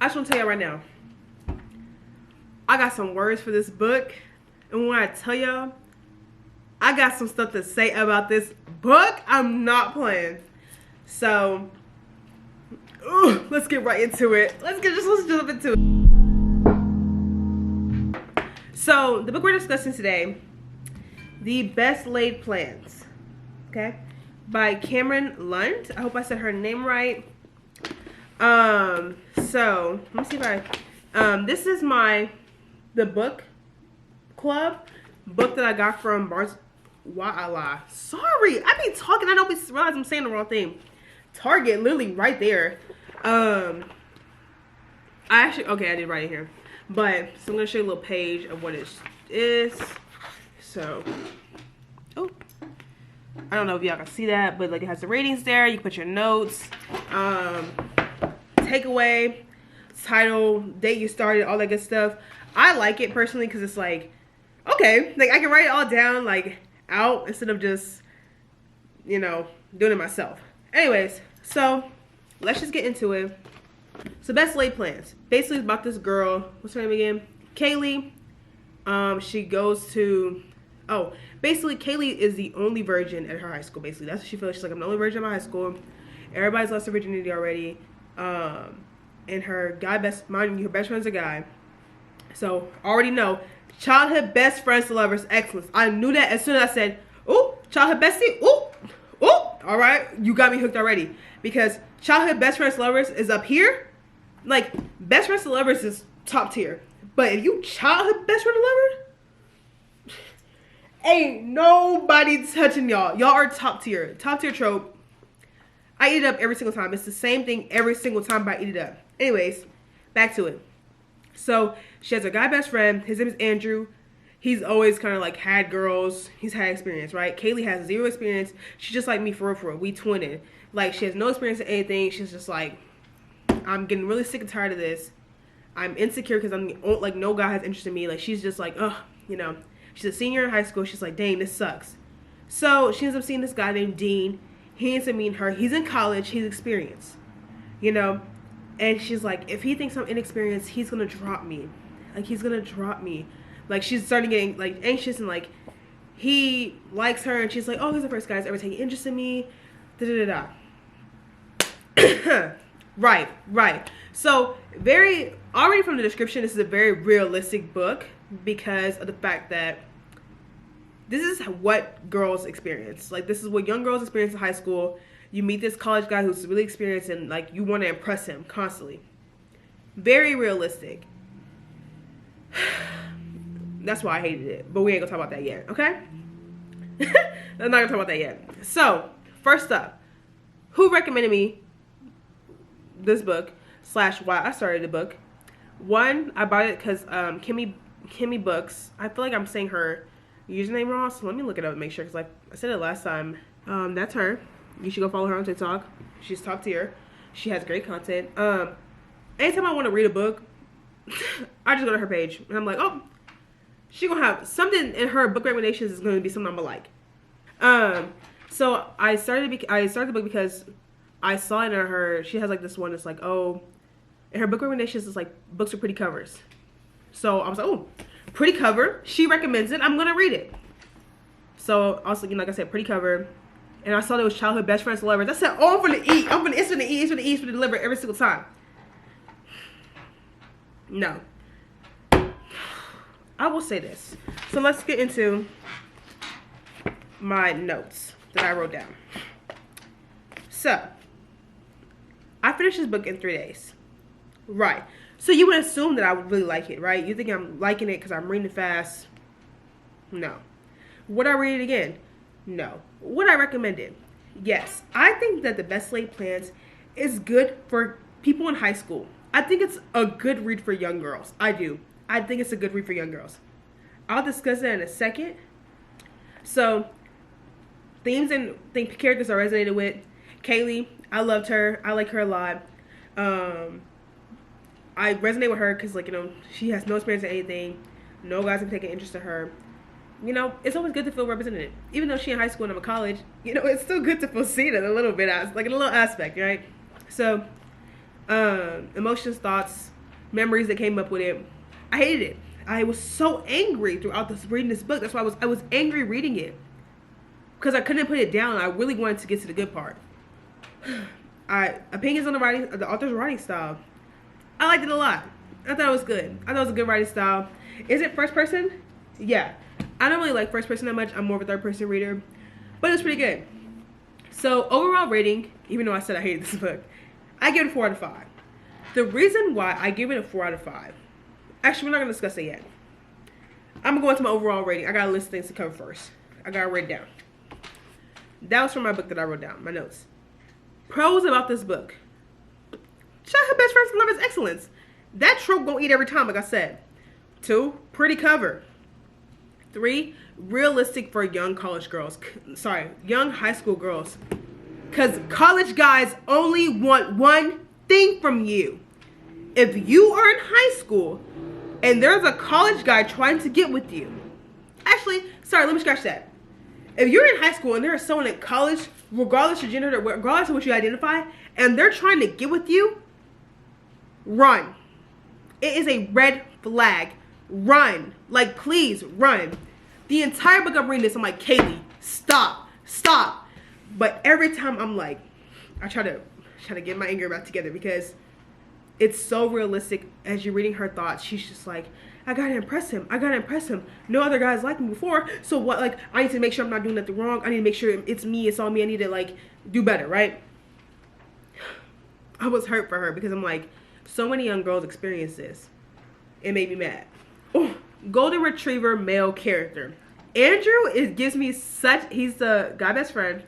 I just want to tell you right now, I got some words for this book. And when I tell y'all, I got some stuff to say about this book. I'm not playing. So, let's get right into it. Let's jump into it. So, the book we're discussing today, The Best Laid Plans, okay, by Cameron Lund. I hope I said her name right. So, let me see if this is the book club book that I got from Barnes. Why I lie? Sorry, I be talking. I don't realize I'm saying the wrong thing. Target, literally right there. I did right here. But so I'm gonna show you a little page of what it is. So, I don't know if y'all can see that, but like it has the ratings there. You can put your notes, takeaway, title, date you started, all that good stuff. I like it personally because it's like, okay, like I can write it all down like out instead of just, you know, doing it myself. Anyways, so let's just get into it. So Best Laid Plans. Basically it's about this girl, what's her name again? Kaylee. She goes to, basically Kaylee is the only virgin at her high school, basically. That's what she feels. She's like, I'm the only virgin at my high school. Everybody's lost their virginity already. And her best friend's a guy. So, already know, childhood best friends to lovers, excellence. I knew that as soon as I said, ooh, childhood bestie, ooh, all right, you got me hooked already. Because childhood best friends to lovers is up here. Like, best friends to lovers is top tier. But if you childhood best friend to lover, ain't nobody touching y'all. Y'all are top tier. Top tier trope. I eat it up every single time. It's the same thing every single time, but I eat it up. Anyways, back to it. So, she has a guy best friend. His name is Andrew. He's always kind of like had girls. He's had experience, right? Kaylee has zero experience. She's just like me for real. We twinning. Like, she has no experience in anything. She's just like, I'm getting really sick and tired of this. I'm insecure because I'm like, no guy has interest in me. Like, she's just like, you know. She's a senior in high school. She's like, dang, this sucks. So, she ends up seeing this guy named Dean. He ends up meeting her. He's in college. He's experienced. You know? And she's like, if he thinks I'm inexperienced, he's going to drop me. Like, he's going to drop me. Like, she's starting getting, like, anxious. And, like, he likes her. And she's like, oh, he's the first guy that's ever taken interest in me. Da-da-da-da. Right. So, already from the description, this is a very realistic book because of the fact that this is what girls experience. Like, this is what young girls experience in high school. You meet this college guy who's really experienced and, like, you want to impress him constantly. Very realistic. That's why I hated it. But we ain't gonna talk about that yet, okay? I'm not gonna talk about that yet. So, first up, who recommended me this book / why I started the book? One, I bought it because Kimmy Books. I feel like I'm saying her username wrong, so let me look it up and make sure, because I said it last time. That's her. You should go follow her on TikTok. She's top tier. She has great content. Anytime I want to read a book, I just go to her page and I'm like, oh, she gonna have something in her book recommendations is gonna be something I'm gonna like. So I started the book because I saw it in her. She has like this one that's like, oh, in her book recommendations is like books with pretty covers. So I was like, oh, pretty cover. She recommends it. I'm gonna read it. So also, like I said, pretty cover. And I saw there was childhood best friends to lovers. I said, oh, I'm gonna eat. It's gonna deliver every single time. No. I will say this. So let's get into my notes that I wrote down. So, I finished this book in 3 days. Right. So you would assume that I would really like it, right? You think I'm liking it because I'm reading it fast? No. Would I read it again? No. Would I recommend it? Yes. I think that The Best Laid Plans is good for people in high school. I think it's a good read for young girls. I do. I think it's a good read for young girls. I'll discuss that in a second. So, themes and characters I resonated with. Kaylee, I loved her. I like her a lot. I resonate with her because, like, you know, she has no experience in anything. No guys have taken interest in her. You know, it's always good to feel represented. Even though she's in high school and I'm in college, you know, it's still good to feel seen in a little bit, like in a little aspect, right? So, Emotions, thoughts, memories that came up with it. I hated it. I was so angry throughout reading this book. That's why I was angry reading it, because I couldn't put it down. I really wanted to get to the good part. Opinions on the author's writing style. I liked it a lot. I thought it was good. I thought it was a good writing style. Is it first person? Yeah. I don't really like first person that much. I'm more of a third person reader, but it was pretty good. So overall rating, even though I said I hated this book, I give it a 4 out of 5. The reason why I give it a 4 out of 5, actually, we're not going to discuss it yet. I'm going to go into my overall rating. I got a list of things to cover first. I got to write it down. That was from my book that I wrote down, my notes. Pros about this book. Childhood best friends love its excellence. That trope won't eat every time, like I said. 2, pretty cover. 3, realistic for young college girls. Sorry, young high school girls. Because college guys only want one thing from you. If you are in high school and there's a college guy trying to get with you. Actually, sorry, let me scratch that. If you're in high school and there is someone in college, regardless of gender, regardless of what you identify, and they're trying to get with you, run. It is a red flag. Run. Like, please, run. The entire book I'm reading this, I'm like, Kaylee, stop. Stop. But every time I'm like, I try to get my anger back together, because it's so realistic. As you're reading her thoughts, she's just like, I gotta impress him. I gotta impress him. No other guys like me before. So what, like, I need to make sure I'm not doing nothing wrong. I need to make sure it's me. It's all me. I need to, like, do better, right? I was hurt for her, because I'm like, so many young girls experience this. It made me mad. Oh, golden retriever male character. Andrew gives me such, he's the guy best friend,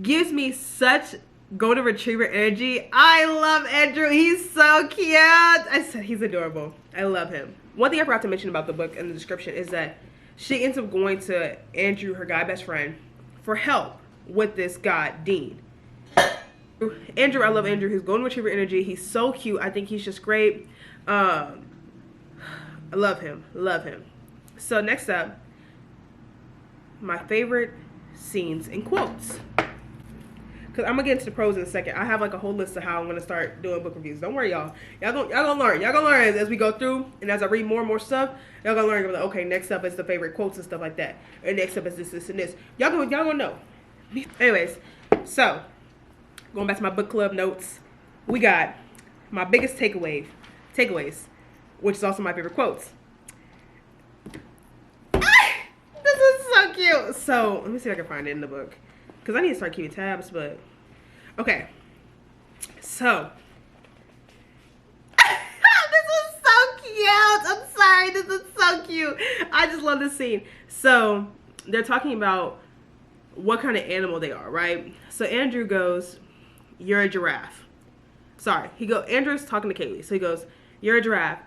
gives me such golden retriever energy. I love Andrew. He's so cute. I said he's adorable. I love him. One thing I forgot to mention about the book in the description is that she ends up going to Andrew, her guy best friend, for help with this guy, Dean. Andrew, I love Andrew. His golden retriever energy. He's so cute. I think he's just great. I love him. Love him. So next up, my favorite scenes and quotes. Because I'm going to get into the pros in a second. I have like a whole list of how I'm going to start doing book reviews. Don't worry, y'all. Y'all gonna learn. Y'all gonna learn as we go through. And as I read more and more stuff, y'all gonna learn. Like, okay, next up is the favorite quotes and stuff like that. And next up is this, this, and this. Y'all gonna know. Anyways, so going back to my book club notes, we got my biggest takeaways, which is also my favorite quotes. This is so cute. So let me see if I can find it in the book, because I need to start keeping tabs. But okay, so this is so cute. I'm sorry, this is so cute. I just love this scene. So they're talking about what kind of animal they are, right? So Andrew goes, "You're a giraffe." Sorry, Andrew's talking to Kaylee. So he goes, "You're a giraffe."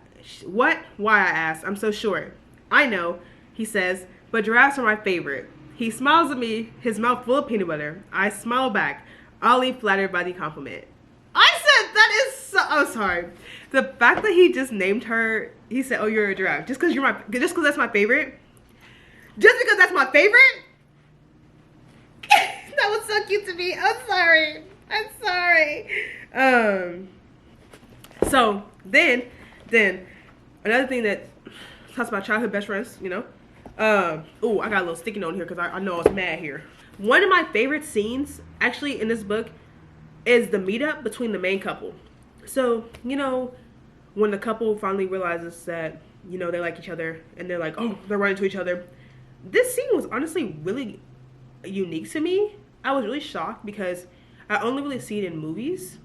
What? Why? I asked. I'm so short. I know, he says, but giraffes are my favorite. He smiles at me, his mouth full of peanut butter. I smile back, oddly flattered by the compliment. I said, that is so, I'm sorry. The fact that he just named her, he said, "Oh, you're a giraffe," just because that's my favorite? Just because that's my favorite? That was so cute to me. I'm sorry. So then another thing that talks about childhood best friends, you know. Oh, I got a little sticky note here because I know I was mad here. One of my favorite scenes actually in this book is the meetup between the main couple. So, you know, when the couple finally realizes that, you know, they like each other and they're like, oh, they're running to each other. This scene was honestly really unique to me. I was really shocked because I only really see it in movies.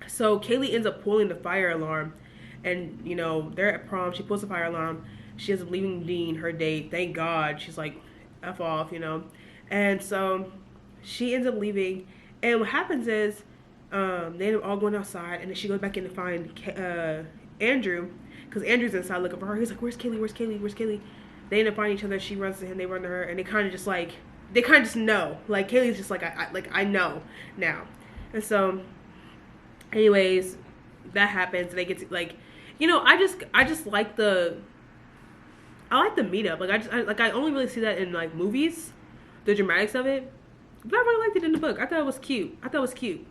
So Kaylee ends up pulling the fire alarm, and, you know, they're at prom. She pulls the fire alarm. She ends up leaving Dean, her date. Thank God. She's like, F off, you know. And so she ends up leaving. And what happens is they end up all going outside. And then she goes back in to find Andrew. Because Andrew's inside looking for her. He's like, where's Kaylee? Where's Kaylee? Where's Kaylee? They end up finding each other. She runs to him. They run to her. And they kind of just like, they kind of just know. Like, Kaylee's just like, I know now. And so, anyways, that happens. And they get to, like, you know, I just like the... I like the meetup. Like, I only really see that in, like, movies, the dramatics of it. But I really liked it in the book. I thought it was cute.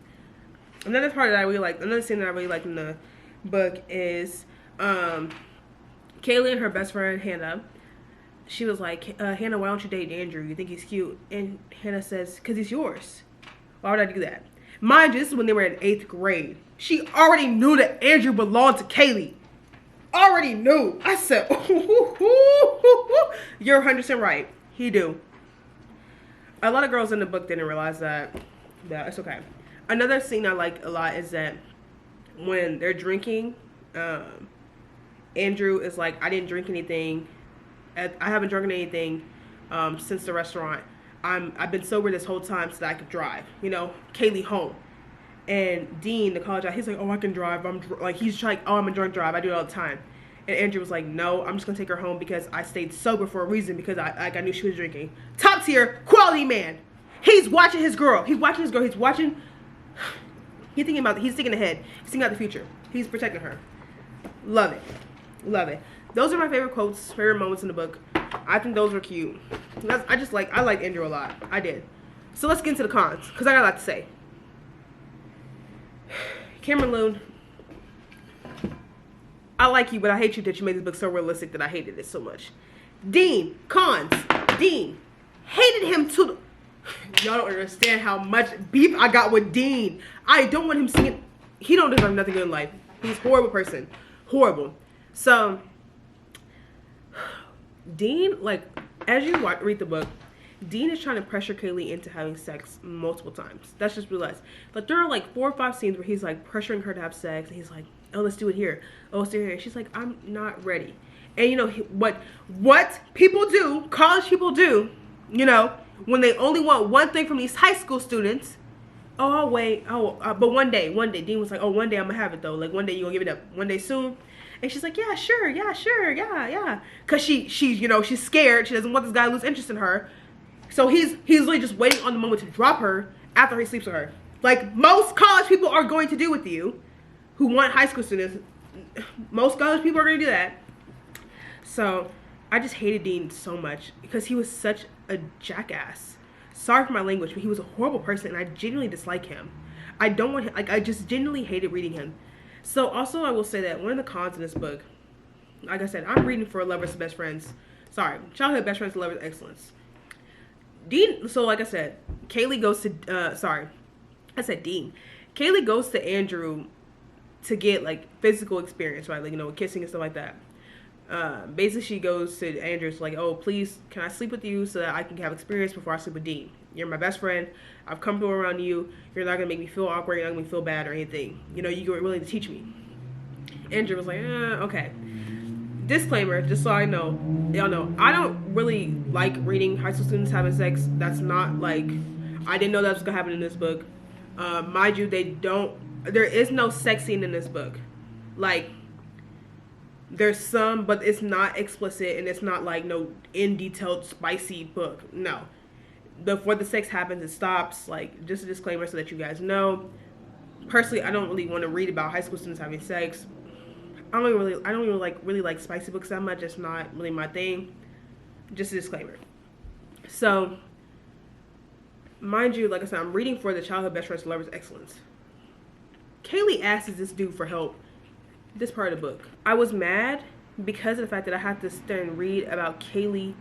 Another part that I really like, another scene that I really like in the book is Kaylee and her best friend Hannah. She was like, Hannah, why don't you date Andrew? You think he's cute? And Hannah says, because he's yours. Why would I do that? Mind you, this is when they were in 8th grade. She already knew that Andrew belonged to Kaylee. Already knew. I said, you're 100% right. He do. A lot of girls in the book didn't realize that. But it's okay. Another scene I like a lot is that when they're drinking, Andrew is like, I didn't drink anything. I haven't drunk anything since the restaurant. I've been sober this whole time so that I could drive, you know, Kaylee home. And Dean, the college guy, he's like, oh, I can drive. He's like, oh, I'm a drunk drive. I do it all the time. And Andrew was like, no, I'm just going to take her home because I stayed sober for a reason because I knew she was drinking. Top tier, quality man. He's watching his girl. He's watching his girl. He's watching. He's thinking ahead. He's thinking about the future. He's protecting her. Love it. Love it. Those are my favorite quotes, favorite moments in the book. I think those were cute. I like Andrew a lot. I did. So let's get into the cons, because I got a lot to say. Cameron Lund, I like you, but I hate you that you made this book so realistic that I hated it so much. Dean, cons. Dean, hated him to the... Y'all don't understand how much beef I got with Dean. I don't want him singing. He don't deserve nothing good in life. He's a horrible person. Horrible. So... Dean, like, as you read the book, Dean is trying to pressure Kaylee into having sex multiple times. That's just realized. But there are like 4 or 5 scenes where he's like pressuring her to have sex, and he's like, "Oh, let's do it here. Oh, let's do it here." She's like, "I'm not ready." And you know what people do, college people do, you know, when they only want one thing from these high school students. Oh, I'll wait. But one day, Dean was like, "Oh, one day I'm gonna have it though. Like one day you gonna give it up. One day soon." And she's like, yeah, sure, yeah. Cause she's you know, she's scared. She doesn't want this guy to lose interest in her. So he's really just waiting on the moment to drop her after he sleeps with her. Like most college people are going to do with you, who want high school students. Most college people are going to do that. So I just hated Dean so much because he was such a jackass. Sorry for my language, but he was a horrible person, and I genuinely dislike him. I don't want him, like, I just genuinely hated reading him. So also I will say that one of the cons in this book, like I said, I'm reading for lovers to best friends. Sorry, childhood best friends to lovers excellence. Dean, so like I said, Kaylee goes to, Dean. Kaylee goes to Andrew to get like physical experience, right? Like, you know, kissing and stuff like that. Basically she goes to Andrew, like, oh, please, can I sleep with you so that I can have experience before I sleep with Dean? You're my best friend. I've come to around you. You're not going to make me feel awkward. You're not going to make me feel bad or anything. You know, you're willing to teach me. Andrew was like, okay. Disclaimer, just so I know, y'all know, I don't really like reading high school students having sex. That's not like, I didn't know that was going to happen in this book. Mind you, there is no sex scene in this book. Like, there's some, but it's not explicit, and it's not like no in detailed spicy book. No. Before the sex happens, it stops. Like, just a disclaimer so that you guys know. Personally, I don't really want to read about high school students having sex. I don't even really like spicy books that much. It's not really my thing. Just a disclaimer. So, mind you, like I said, I'm reading for the childhood best friends to lovers excellence. Kaylee asks this dude for help. This part of the book. I was mad because of the fact that I had to sit there and read about Kaylee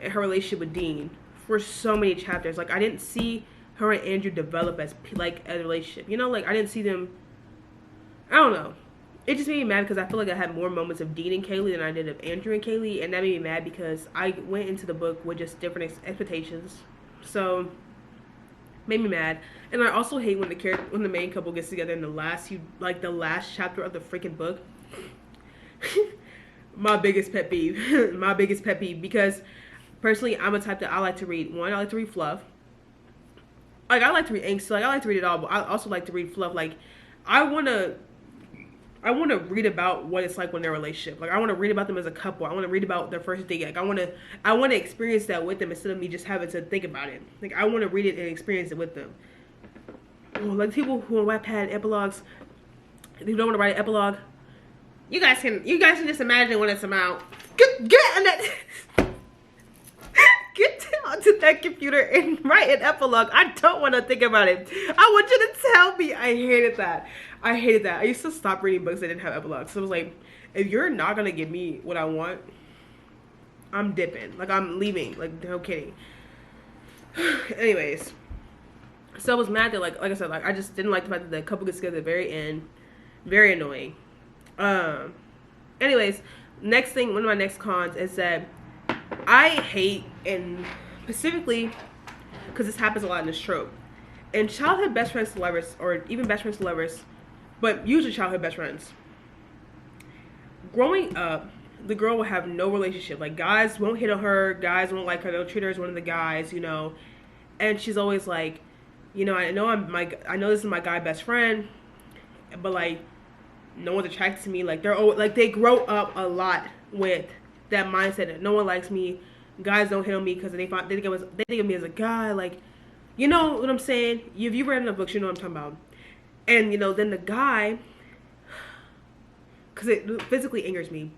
and her relationship with Dean for so many chapters. Like, I didn't see her and Andrew develop as like a relationship. You know, like, I didn't see them. I don't know. It just made me mad because I feel like I had more moments of Dean and Kaylee than I did of Andrew and Kaylee, and that made me mad because I went into the book with just different expectations. So, made me mad. And I also hate when the main couple gets together in the last chapter of the freaking book. My biggest pet peeve. My biggest pet peeve, because personally I'm a type that I like to read. One, I like to read fluff. Like, I like to read angst. Like, I like to read it all, but I also like to read fluff. Like, I want to read about what it's like when they're in a relationship. Like, I want to read about them as a couple. I want to read about their first date. Like, I want to experience that with them instead of me just having to think about it. Like, I want to read it and experience it with them. Oh, like people who on Wattpad epilogues, if you don't want to write an epilogue, you guys can just imagine what it's about. Get on that. Get onto that computer and write an epilogue. I don't want to think about it. I want you to tell me. I hated that. I hated that. I used to stop reading books that didn't have epilogues. So I was like, if you're not gonna give me what I want, I'm dipping. Like, I'm leaving. Like, no kidding. Anyways, so I was mad that like I said, like I just didn't like the fact that the couple gets together at the very end. Very annoying. Anyways, next thing, one of my next cons is that I hate, and specifically because this happens a lot in this trope, and childhood best friends to lovers, or even best friends to lovers, but usually childhood best friends. Growing up, the girl will have no relationship. Like, guys won't hit on her, guys won't like her, they'll treat her as one of the guys, you know. And she's always like, you know, I know this is my guy best friend, but like, no one's attracted to me. Like, they're always, like, they grow up a lot with that mindset that no one likes me, guys don't hit on me because they think of me as a guy. Like, you know what I'm saying? If you read in the books, you know what I'm talking about. And you know, then the guy, because it physically angers me,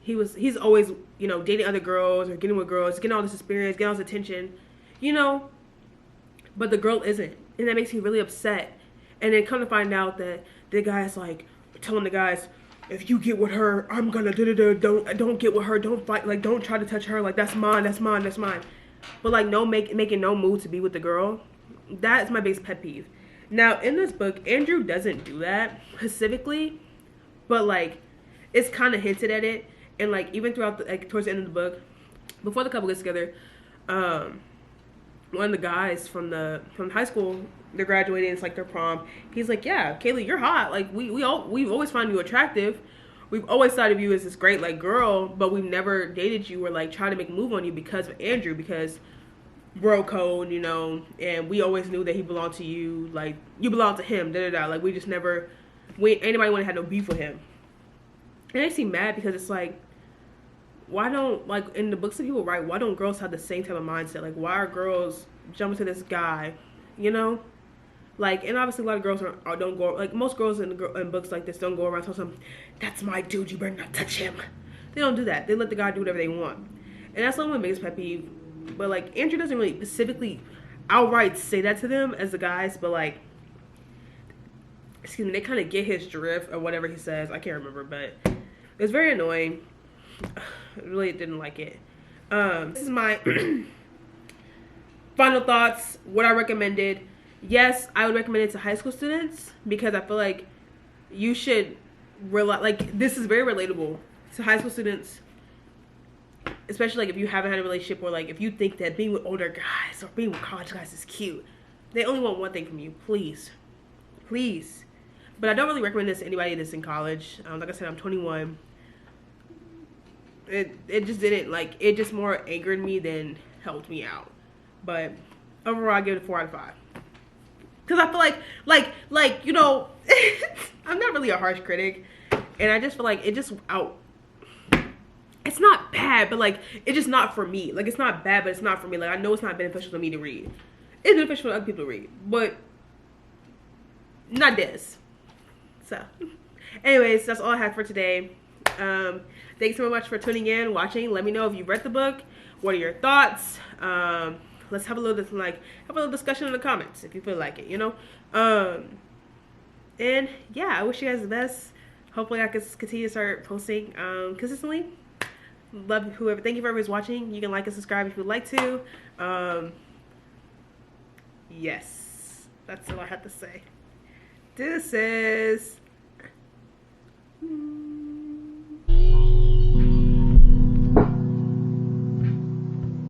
he's always, you know, dating other girls or getting with girls, getting all this experience, getting all this attention, you know, but the girl isn't, and that makes me really upset. And then come to find out that the guy's like telling the guys, if you get with her, I'm gonna don't get with her, don't fight, like, don't try to touch her, like, that's mine, that's mine, that's mine. But like, no, making no move to be with the girl. That's my biggest pet peeve. Now in this book, Andrew doesn't do that specifically, but like, it's kind of hinted at it. And like, even throughout the, like, towards the end of the book, before the couple gets together, one of the guys from high school, they're graduating, it's like their prom, he's like, yeah, Kaylee, you're hot, like, we've always found you attractive, we've always thought of you as this great, like, girl, but we've never dated you or like tried to make a move on you because of Andrew, because bro code, you know, and we always knew that he belonged to you, like, you belong to him, like, we just never, anybody would have had no beef with him. And I seem mad because it's like, why don't, like, in the books that people write, why don't girls have the same type of mindset? Like, why are girls jumping to this guy, you know? Like, and obviously a lot of girls don't go, like, most girls in books like this don't go around telling them, that's my dude, you better not touch him. They don't do that. They let the guy do whatever they want. And that's one of my biggest pet peeve. But like, Andrew doesn't really specifically outright say that to them as the guys, but like, excuse me, they kind of get his drift or whatever he says. I can't remember, but it's very annoying. I really didn't like it. This is my final thoughts. What I recommended. Yes, I would recommend it to high school students because I feel like you should realize, like, this is very relatable to high school students, especially like if you haven't had a relationship, or like if you think that being with older guys or being with college guys is cute. They only want one thing from you, please. Please. But I don't really recommend this to anybody that's in college. Like I said, I'm 21. It just didn't, like, it just more angered me than helped me out. But overall, I give it a 4 out of 5. Because I feel like, you know, I'm not really a harsh critic. And I just feel like it just it's not bad, but like, it's just not for me. Like, it's not bad, but it's not for me. Like, I know it's not beneficial to me to read. It's beneficial for other people to read, but not this. So, anyways, that's all I have for today. Thanks so much for tuning in, watching. Let me know if you read the book. What are your thoughts? Let's have a little discussion in the comments if you feel like it, you know. And yeah, I wish you guys the best. Hopefully I can continue to start posting consistently. Love whoever. Thank you for everybody's watching. You can like and subscribe if you'd like to. Yes, that's all I have to say. Deuces.